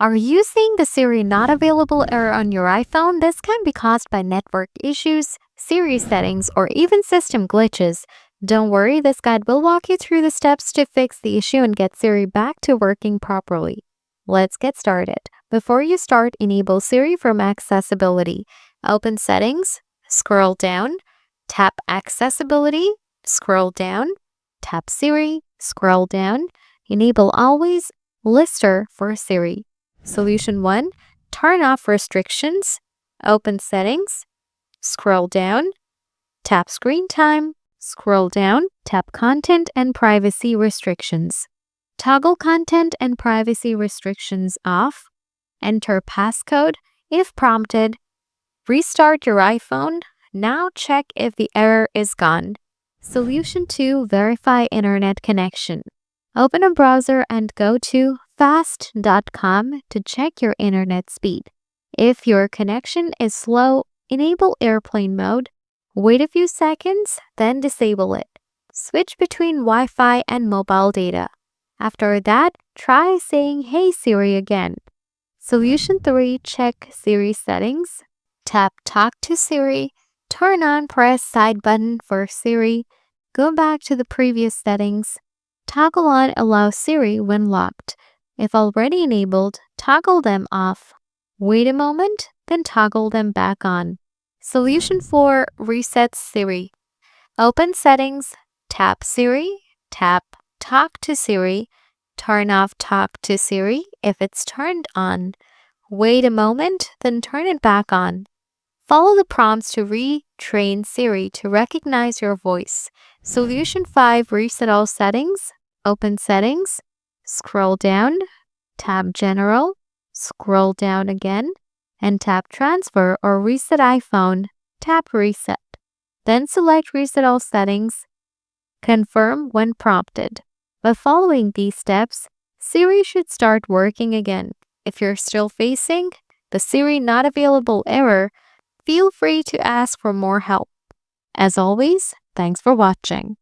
Are you seeing the Siri Not Available error on your iPhone? This can be caused by network issues, Siri settings, or even system glitches. Don't worry, this guide will walk you through the steps to fix the issue and get Siri back to working properly. Let's get started. Before you start, enable Siri from Accessibility. Open Settings, scroll down, tap Accessibility, scroll down, tap Siri, scroll down, enable Always Lister for Siri. Solution 1. Turn off restrictions. Open Settings. Scroll down. Tap Screen Time. Scroll down. Tap Content and Privacy Restrictions. Toggle Content and Privacy Restrictions off. Enter passcode if prompted. Restart your iPhone. Now check if the error is gone. Solution 2. Verify internet connection. Open a browser and go to fast.com to check your internet speed. If your connection is slow, enable airplane mode. Wait a few seconds, then disable it. Switch between Wi-Fi and mobile data. After that, try saying "Hey Siri" again. Solution 3. Check Siri settings. Tap Talk to Siri. Turn on Press Side button for Siri. Go back to the previous settings. Toggle on Allow Siri when locked. If already enabled, toggle them off. Wait a moment, then toggle them back on. Solution 4. Reset Siri. Open Settings, tap Siri, tap Talk to Siri, turn off Talk to Siri if it's turned on. Wait a moment, then turn it back on. Follow the prompts to retrain Siri to recognize your voice. Solution 5. Reset all settings. Open Settings, scroll down, tap General, scroll down again, and tap Transfer or Reset iPhone. Tap Reset. Then select Reset all settings. Confirm when prompted. By following these steps, Siri should start working again. If you're still facing the Siri Not Available error, feel free to ask for more help. As always, thanks for watching.